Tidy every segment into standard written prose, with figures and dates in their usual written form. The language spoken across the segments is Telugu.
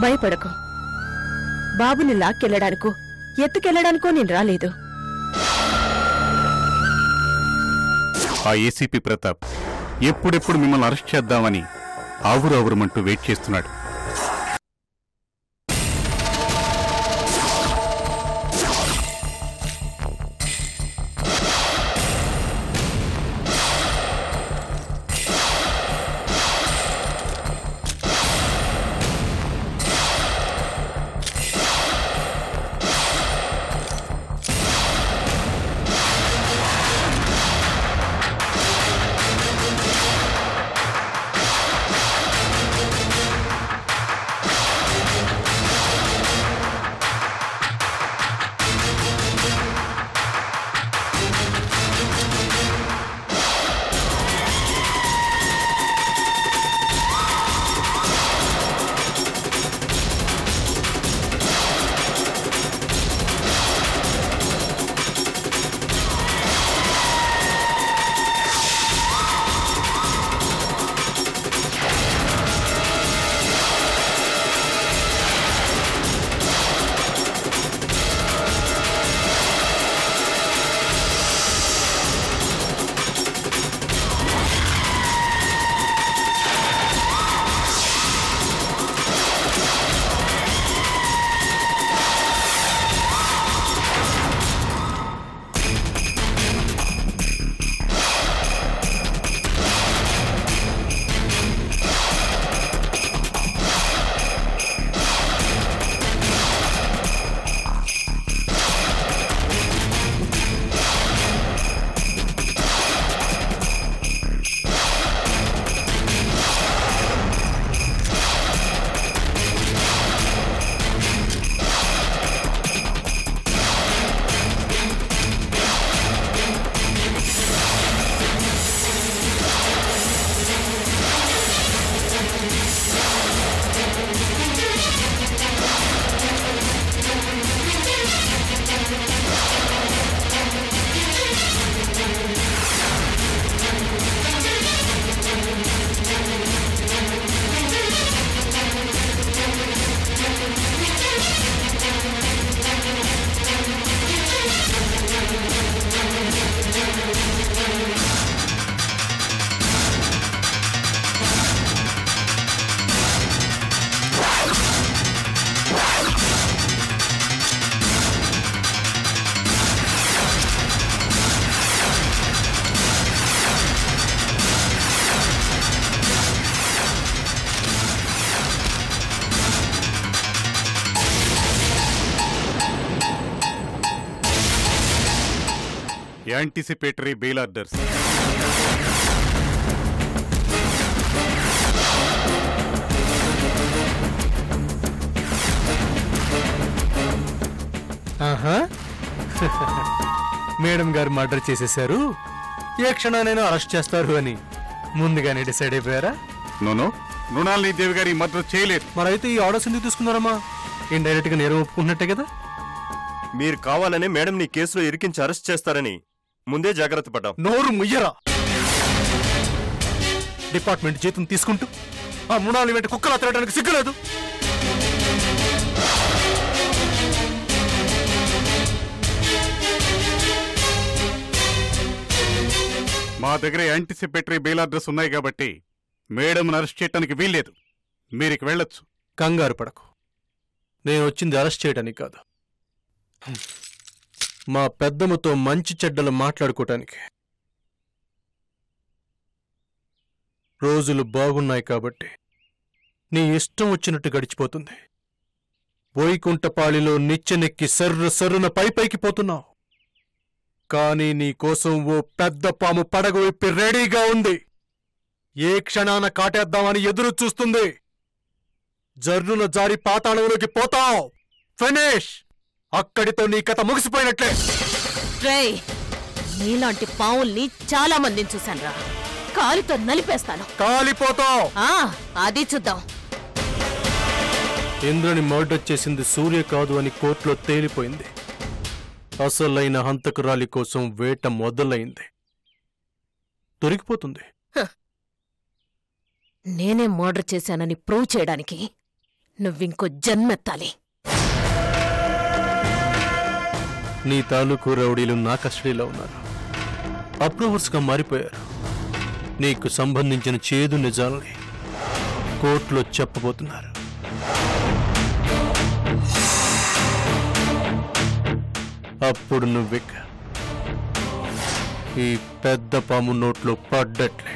భయపడకు. బాబుని లాక్కెళ్లడానికో ఎత్తుకెళ్లడానికో నేను రాలేదు. ఆ ఏసీపీ ప్రతాప్ ఎప్పుడెప్పుడు మిమ్మల్ని అరెస్ట్ చేద్దామని ఆవురావురమంటూ వెయిట్ చేస్తున్నాడు. Anticipatory bail orders. మేడం గారు మర్డర్ చేసేశారు, ఏ క్షణానైనా అరెస్ట్ చేస్తారు అని ముందుగానే డిసైడ్ అయిపోయారా? నోనో, మృణాలిని దేవి గారి మర్డర్ చేయలేదు. మరైతే ఈ ఆర్డర్స్ ఎందుకు తీసుకున్నారమ్మా? ఇండైరెక్ట్ గా నేరం ఒప్పుకుంటున్నట్టే కదా. మీరు కావాలనే మేడం నీ కేసులో ఇరికించి అరెస్ట్ చేస్తారని ముందే జాగ్రత్త పడ్డాం. నోరు ముయ్యరా! డిపార్ట్మెంట్ జీతం తీసుకుంటూ ఆ మృణాలి వెంట కుక్కలా తిరగడానికి సిగ్గులేదు. మా దగ్గర యాంటిసిపేటరీ బెయిల్ ఆర్డర్స్ ఉన్నాయి కాబట్టి మేడంను అరెస్ట్ చేయడానికి వీల్లేదు. మీరికి వెళ్ళొచ్చు. కంగారు పడకు, నేను వచ్చింది అరెస్ట్ చేయడానికి కాదు, మా పెద్దమ్మతో మంచి చెడ్డలు మాట్లాడుకోవటానికి. రోజులు బాగున్నాయి కాబట్టి నీ ఇష్టం వచ్చినట్టు గడిచిపోతుంది. వైకుంఠపాళిలో నిచ్చెనెక్కి సర్రున పైకి పోతున్నావు. కానీ నీకోసం ఓ పెద్ద పాము పడగ విప్పి రెడీగా ఉంది. ఏ క్షణాన కాటేద్దామని ఎదురు చూస్తుంది. జర్రున జారి పాతాళంలోకి పోతావు. ఫినిష్! అక్కడితో నీ కథ ముగిసిపోయినట్లే. నీలాంటి పావుల్ని చాలా మందిని చూశానురా. కాలితో నలిపేస్తాను. కాలిపోతావు. అది చూద్దాం. ఇంద్రుని మర్డర్ చేసింది సూర్య కాదు అని కోర్టులో తేలిపోయింది. అసలైన హంతకురాలి కోసం వేట మొదలైంది. దొరికిపోతుంది. నేనే మర్డర్ చేశానని ప్రూవ్ చేయడానికి నువ్వింకో జన్మెత్తాలి. నీ తాలూకు రౌడీలు నా కస్టడీలో ఉన్నారు. అప్రూవర్స్గా మారిపోయారు. నీకు సంబంధించిన చేదు నిజాలని కోర్టులో చెప్పబోతున్నారు. అప్పుడు నువ్విక ఈ పెద్ద పాము నోట్లో పడ్డట్లే.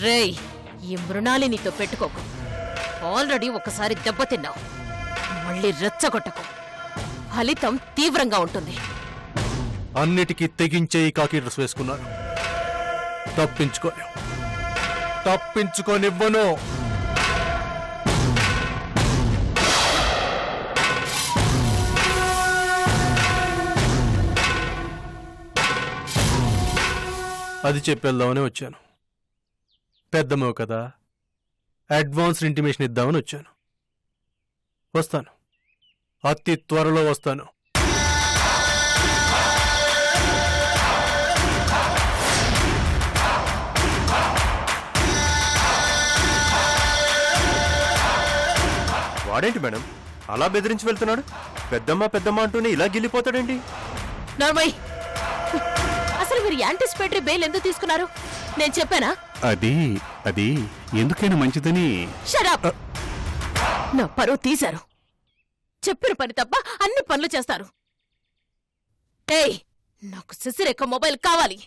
రేయ్, ఈ మృణాలి నీతో పెట్టుకోకు. ఆల్రెడీ ఒకసారి దెబ్బతిన్నావు. మళ్ళీ రెచ్చగొట్టకు. ఫలితం తీవ్రంగా ఉంటుంది. అన్నిటికీ తెగించే ఈ కాకి డ్రెస్ వేసుకున్నాను. తప్పించుకోనివ్వను. అది చెప్పేద్దామని వచ్చాను. పెద్దమ్మవు కదా, అడ్వాన్స్డ్ ఇంటిమేషన్ ఇద్దామని వచ్చాను. వస్తాను, అతి త్వరలో వస్తాను. వాడేంటి మేడం అలా బెదిరించి వెళ్తున్నాడు? పెద్దమ్మ అంటూనే ఇలా గిల్లిపోతాడేంటి? నార్మల్, అసలు మీరు యాంటిసిపేటరీ బెయిల్ ఎందుకు తీసుకున్నారు? నేను చెప్పానా? అది ఎందుకైనా మంచిదని. Shut up. నా పరువు తీశారు. చెప్పిన పని తప్ప అన్ని పనులు చేస్తారు. ఏయ్, నాకు శశిరేఖ మొబైల్ కావాలి,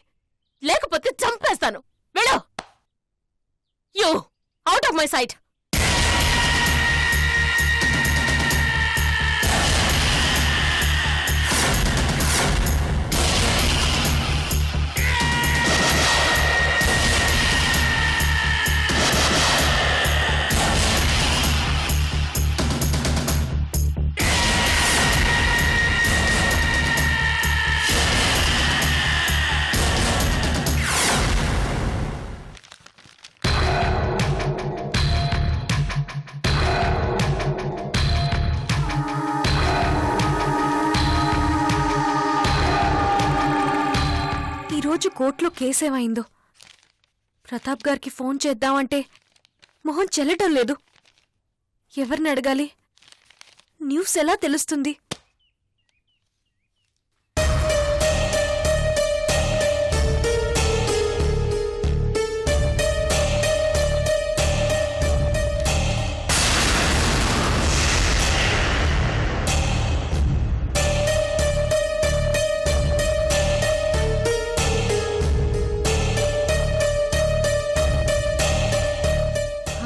లేకపోతే చంపేస్తాను. వెళ్ళు. You out of my sight. ఈరోజు కోర్టులో కేసేమైందో. ప్రతాప్ గారికి ఫోన్ చేద్దామంటే మొహం చెల్లటం లేదు. ఎవరిని అడగాలి? న్యూస్ ఎలా తెలుస్తుంది?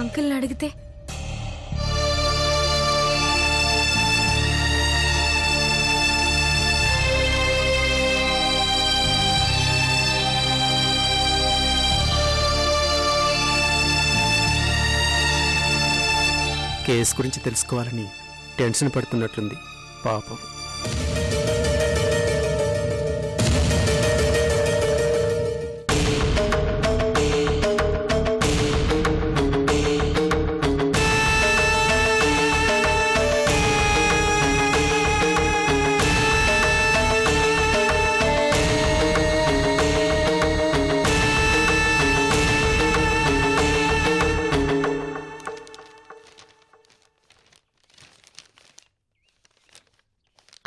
అంకుల్ని అడిగితే కేసు గురించి తెలుసుకోవాలని టెన్షన్ పడుతున్నట్లుంది పాపం.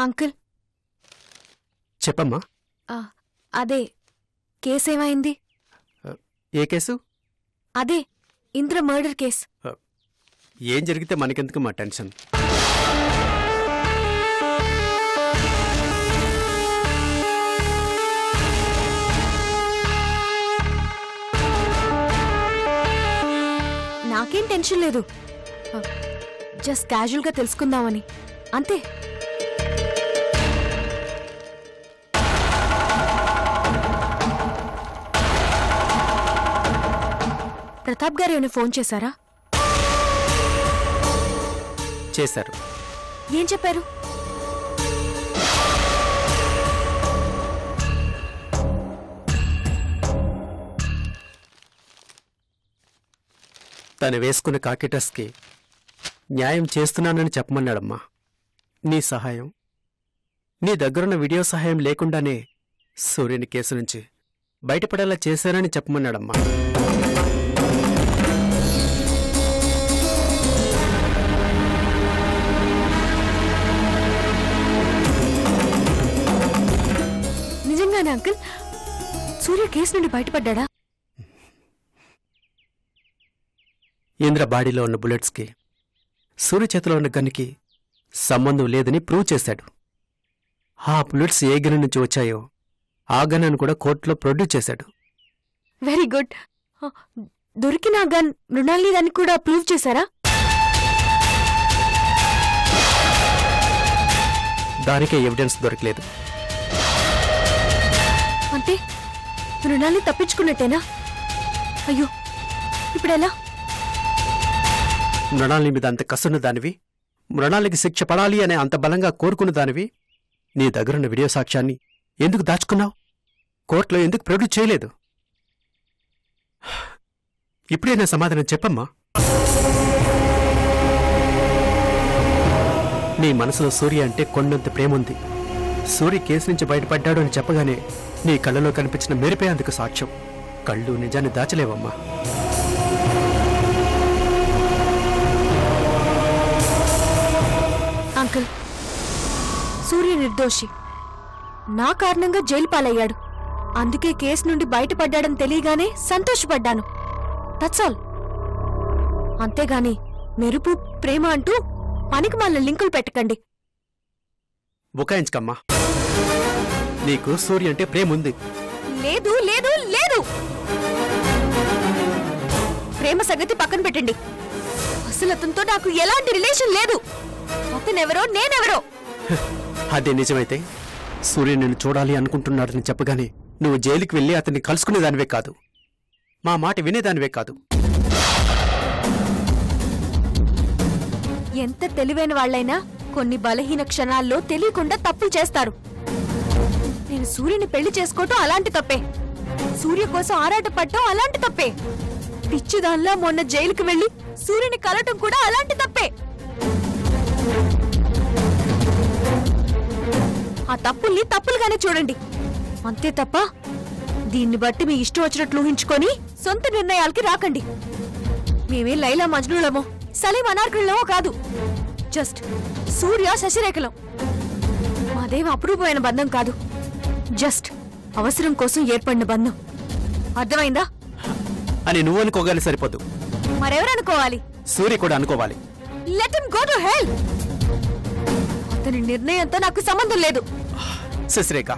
అంకుల్, చెప్పమ్మా. అదే కేసేమైంది? ఏ కేసు? అదే ఇంద్ర మర్డర్ కేస్. ఏం జరిగితే మనకెందుకు మా టెన్షన్? నాకేం టెన్షన్ లేదు. జస్ట్ క్యాజువల్గా తెలుసుకుందామని అంతే. ప్రతాప్ గారు ఏమైనా ఫోన్ చేశారా? చేశారు. ఏం చెప్పారు? తను వేసుకున్న కాకిటస్కి న్యాయం చేస్తున్నానని చెప్పమన్నాడమ్మా. నీ సహాయం, నీ దగ్గరున్న వీడియో సహాయం లేకుండానే సూర్యుని కేసు నుంచి బయటపడేలా చేశానని చెప్పమన్నాడమ్మా. అంకుల్ సూర్య కేసు నుండి బయటపడ్డా? ఇంద్ర బాడీలో ఉన్న బుల్లెట్స్కి సూర్య చేతిలో ఉన్న గన్కి సంబంధం లేదని ప్రూవ్ చేశాడు. ఆ బుల్లెట్స్ ఏ గన్ నుంచి వచ్చాయో ఆ గన్ను కూడా కోర్టులో ప్రొడ్యూస్ చేశాడు. Very good. దొరికిన గన్ మృణాలి దాన్ని కూడా ప్రూవ్ చేశారా? దానికే ఎవిడెన్స్ దొరకలేదు. అంటే మృణాలి తప్పించుకున్నట్టేనా? అయ్యో ఇప్పుడెలా? మృణాలి మీద అంత కసున్న దానివి, మృణాలికి శిక్ష పడాలి అనే అంత బలంగా కోరుకున్న దానివి, నీ దగ్గరున్న వీడియో సాక్ష్యాన్ని ఎందుకు దాచుకున్నావు? కోర్టులో ఎందుకు ప్రొడ్యూస్ చేయలేదు? ఇప్పుడైనా సమాధానం చెప్పమ్మా. నీ మనసులో సూర్య అంటే కొండంత ప్రేముంది. సూర్య కేసు నుంచి బయటపడ్డాడు అని చెప్పగానే నీ కళ్ళలో కనిపించిన మెరిపే అందుకు సాక్ష్యం. కళ్ళు నిజాన్ని దాచలేవమ్మా. అంకుల్ సూర్య నిర్దోషి. నా కారణంగా జైలు పాలయ్యాడు. అందుకే కేసు నుండి బయటపడ్డాడని తెలియగానే సంతోషపడ్డాను. That's all. అంతేగాని మెరుపు ప్రేమ అంటూ పనికి మాలిన లింకులు పెట్టకండి. బుకాయించుకమ్మా. నీకు సూర్య అంటే ప్రేముంది. లేదు లేదు లేదు. ప్రేమ సంగతి పక్కన పెట్టండి. అసలు అతనితో నాకు ఎలాంటి రిలేషన్ లేదు. అతనెవరో నేనెవరో. అదే నిజమైతే సూర్య నిన్ను చూడాలి అనుకుంటున్నాడని చెప్పగానే నువ్వు జైలుకి వెళ్ళి అతన్ని కలుసుకునేదానివే కాదు, మా మాట వినేదానివే కాదు. ఎంత తెలివైన వాళ్లైనా కొన్ని బలహీన క్షణాల్లో తెలియకుండా తప్పులు చేస్తారు. నేను సూర్యుని పెళ్లి చేసుకోవటం అలాంటి తప్పే. సూర్య కోసం ఆరాటపడటం అలాంటి తప్పే. పిచ్చిదాన్లా మొన్న జైలుకి వెళ్లి సూర్యుని కలటం కూడా అలాంటి తప్పే. ఆ తప్పుల్ని తప్పులుగానే చూడండి, అంతే తప్ప దీన్ని బట్టి మీ ఇష్టం వచ్చినట్లు ఊహించుకొని సొంత నిర్ణయాలకి రాకండి. మేమే లైలా మజ్నూలమో సలీం అనార్కులమో కాదు. జస్ట్ సూర్య శశిరేఖలం. మాదేం అపురూపమైన బంధం కాదు. జస్ట్ అవసరం కోసం ఏర్పడిన బంధం. అర్థమైందా? అని నువ్వు అనుకోగానే సరిపోదు, మరెవరనుకోవాలి? సూర్య కూడా అనుకోవాలి. Let him go to hell. అతని నిర్ణయంతో నాకు సంబంధం లేదు. శశిరేఖ,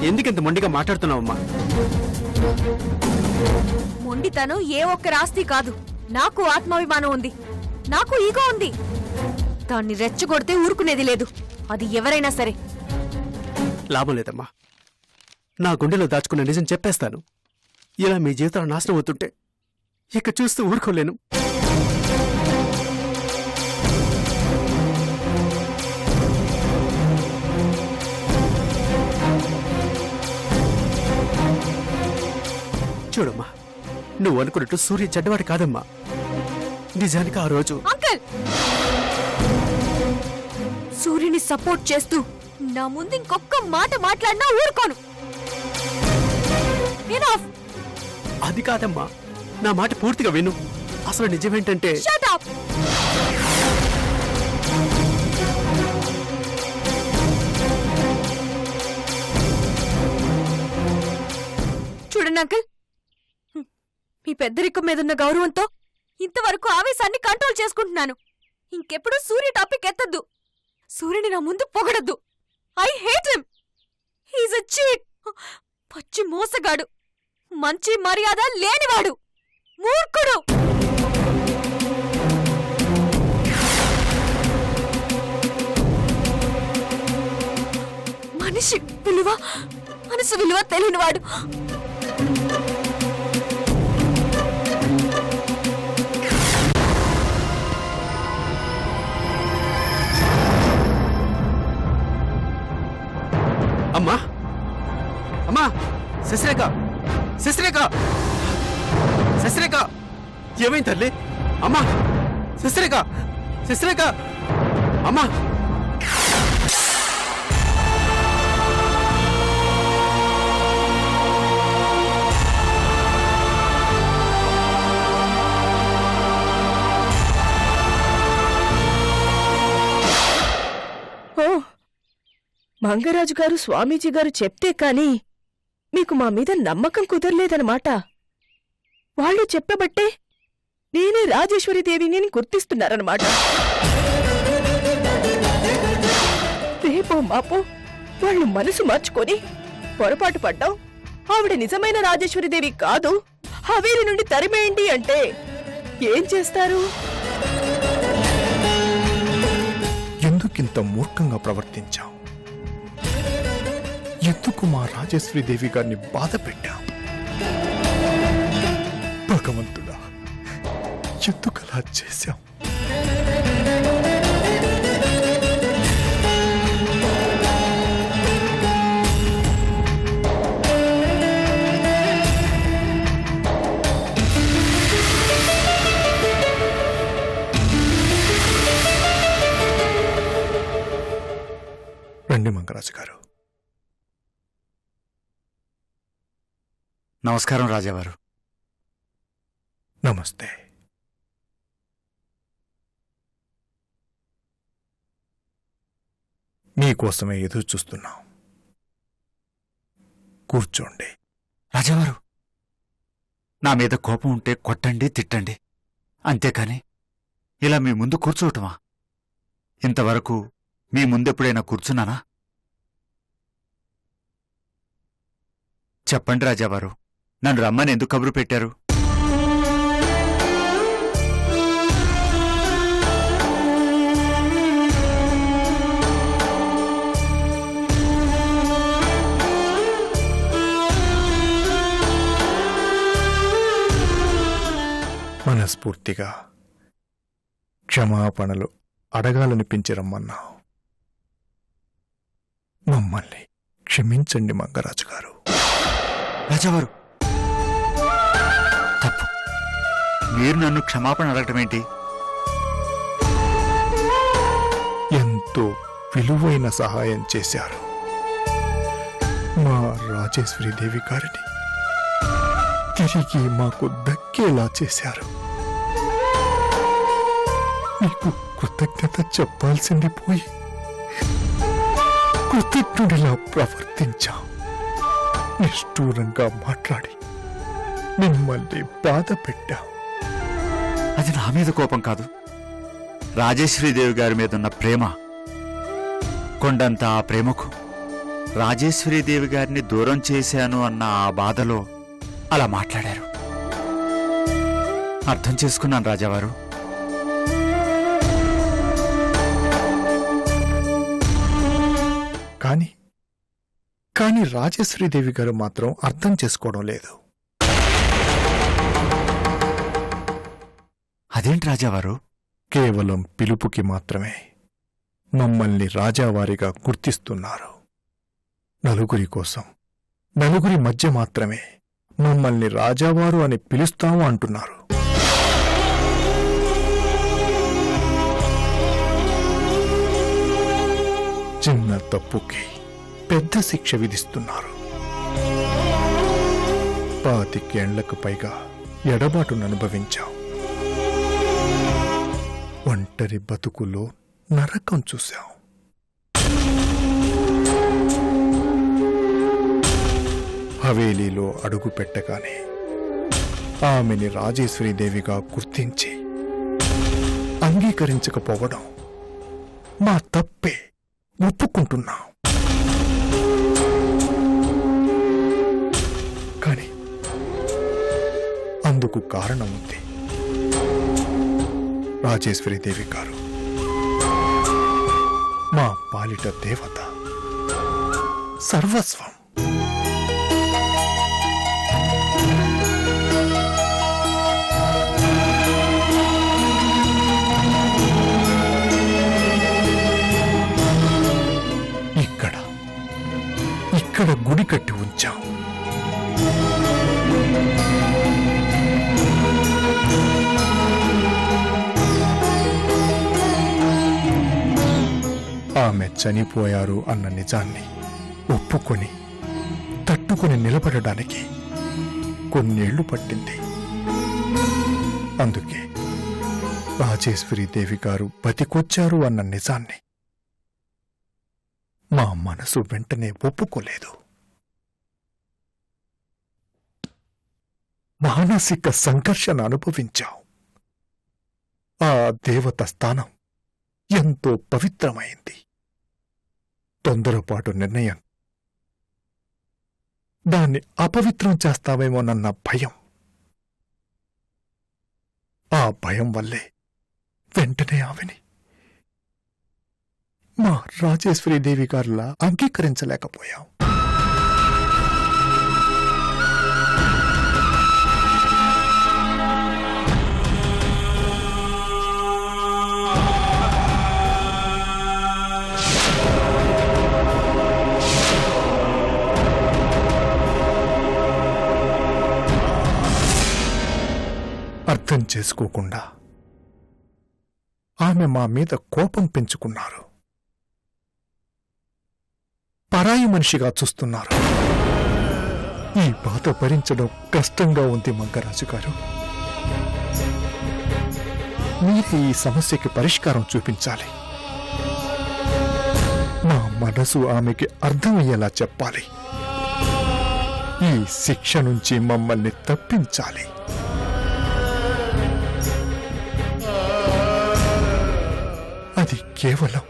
ఎందుకింత మొండిగా మాట్లాడుతున్నావమ్మా? మొండితనం ఏ ఒక్క రాస్తి కాదు. నాకు ఆత్మాభిమానం ఉంది, నాకు ఈగో ఉంది. దాన్ని రెచ్చగొడితే ఊరుకునేది లేదు, అది ఎవరైనా సరే. లాభం లేదమ్మా. నా గుండెలో దాచుకున్న నిజం చెప్పేస్తాను. ఇలా మీ జీవితాలు నాశనం అవుతుంటే ఇక చూస్తూ ఊరుకోలేను. చూడమ్మా, నువ్వు అనుకున్నట్టు సూర్య చెడ్డవాడు కాదమ్మా. నిజానికి ఆ రోజు అంకుల్ సూర్యుని సపోర్ట్ చేస్తూ నా ముందు ఇంకొక్క మాట మాట్లాడినా ఊరుకోను. అది కాదమ్మా, నా మాట పూర్తిగా విను. అసలు నిజమేంటంటే Shut up! చూడండి అంకుల్, మీ పెద్దరికం మీదున్న గౌరవంతో ఇంతవరకు ఆవేశాన్ని కంట్రోల్ చేసుకుంటున్నాను. ఇంకెప్పుడు సూర్య టాపిక్ ఎత్తద్దు. సూర్యుని నా ముందు పొగడద్దు. I hate him. He's a cheat. పచ్చి మోసగాడు, మంచి మర్యాద లేనివాడు, మూర్ఖుడు. మనిషి విలువ, మనసు విలువ తెలియనివాడు. అమ్మా, అమ్మా, శశిరేఖ, శశిరేఖ, శశిరేఖ, ఏమైంది తల్లి? అమ్మా, శశిరేఖ, శశిరేఖ, అమ్మా. ఓ, మంగరాజు గారు స్వామీజీ గారు చెప్తే కాని మీకు మా మీద నమ్మకం కుదరలేదన్నమాట. వాళ్ళు చెప్పబట్టే నేనే రాజేశ్వరీదేవిని అని గుర్తిస్తున్నారన్నమాట. రేపో మాపో వాళ్ళు మనసు మార్చుకొని పొరపాటు పడ్డాం, ఆవిడ నిజమైన రాజేశ్వరీదేవి కాదు, హవేలి నుండి తరిమేయండి అంటే ఏం చేస్తారు? ఎందుకింత మూర్ఖంగా ప్రవర్తించాం? ఎందుకు మా రాజేశ్వరీదేవి గారిని బాధ పెట్టాం? భగవంతుడా, ఎందుకలా చేశాం? రండి మంగరాజు గారు. నమస్కారం రాజావారు. నమస్తే. మీకోసమే ఎదురు చూస్తున్నాం. కూర్చోండి. రాజావారు, నా మీద కోపం ఉంటే కొట్టండి, తిట్టండి, అంతేకాని ఇలా మీ ముందు కూర్చోవటమా? ఇంతవరకు మీ ముందెప్పుడైనా కూర్చున్నానా? చెప్పండి రాజావారు, నన్ను రమ్మని ఎందుకు కబురు పెట్టారు? మనస్ఫూర్తిగా క్షమాపణలు అడగాలనిపించి రమ్మన్నావు. మమ్మల్ని క్షమించండి మంగరాజు గారు. రాజావారు, తప్పు. మీరు నన్ను క్షమాపణ అడగటమేంటి? ఎంతో విలువైన సహాయం చేశారు. మా రాజేశ్వరీదేవి గారిని తిరిగి మాకు దక్కేలా చేశారు. మీకు కృతజ్ఞత చెప్పాల్సింది పోయి కృతజ్ఞుడిలా ప్రవర్తించాం. నిష్ఠూరంగా మాట్లాడి మిమ్మల్ని బాధ పెట్టాం. అది నా మీద కోపం కాదు, రాజేశ్వరీదేవి గారి మీదున్న ప్రేమ. కొండంత ఆ ప్రేమకు రాజేశ్వరీదేవి గారిని దూరం చేశాను అన్న ఆ బాధలో అలా మాట్లాడారు. అర్థం చేసుకున్నాను రాజావారు. కానీ రాజేశ్వరీదేవి గారు మాత్రం అర్థం చేసుకోవడం లేదు. అదేంటి రాజావారు? కేవలం పిలుపుకి మాత్రమే మమ్మల్ని రాజావారిగా గుర్తిస్తున్నారు. నలుగురి కోసం, నలుగురి మధ్య మాత్రమే మమ్మల్ని రాజావారు అని పిలుస్తాము అంటున్నారు. చిన్న తప్పుకి పెద్ద శిక్ష విధిస్తున్నారు. 25 ఏళ్లకు పైగా ఎడబాటును అనుభవించాం. ఒంటరి బతుకులో నరకం చూశాం. హవేలీలో అడుగు పెట్టగానే ఆమెని రాజేశ్వరీదేవిగా గుర్తించి అంగీకరించకపోవడం మా తప్పే, ఒప్పుకుంటున్నాం. కానీ అందుకు కారణం ఉంది. రాజేశ్వరీదేవి గారు మా పాలిట దేవత, సర్వస్వం. ఇక్కడ గుడి కట్టి ఉంచాం. ఆమె చనిపోయారు అన్న నిజాన్ని ఒప్పుకొని తట్టుకుని నిలబడడానికి కొన్నేళ్లు పట్టింది. అందుకే రాజేశ్వరీదేవి గారు బతికొచ్చారు అన్న నిజాన్ని మా మనసు వెంటనే ఒప్పుకోలేదు. మానసిక సంఘర్షణ అనుభవించావు. ఆ దేవత స్థానం ఎంతో పవిత్రమైంది. తొందరపాటు నిర్ణయం దాన్ని అపవిత్రం చేస్తావేమోనన్న భయం. ఆ భయం వల్లే వెంటనే ఆమెని మా రాజేశ్వరీదేవి గారిలా అంగీకరించలేకపోయాం. అర్థం చేసుకోకుండా ఆమె మా మీద కోపం పెంచుకున్నారు. పరాయి మనిషిగా చూస్తున్నారు. ఈ బాధ భరించడం కష్టంగా ఉంది మంగరాజు గారు. మీరు ఈ సమస్యకి పరిష్కారం చూపించాలి. మా మనసు ఆమెకి అర్థమయ్యేలా చెప్పాలి. ఈ శిక్ష నుంచి మమ్మల్ని తప్పించాలి. అది కేవలం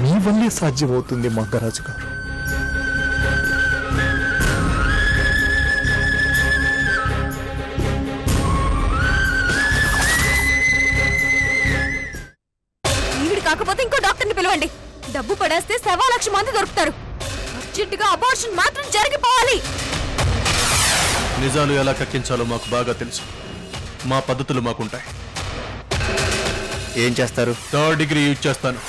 మీ వల్లే సాధ్యమవుతుంది మంగరాజు గారు. ఈవిడ కాకపోతే ఇంకో డాక్టర్ని పిలవండి. డబ్బు పడేస్తే 1,00,000 మంది దొరుకుతారు. అర్జెంటుగా అబార్షన్ మాత్రం జరిగిపోవాలి. నిజాలు ఎలా కక్కించాలో మాకు బాగా తెలుసు. మా పద్ధతులు మాకుంటాయి. ఏం చేస్తారు? 3rd డిగ్రీ యూజ్ చేస్తాను.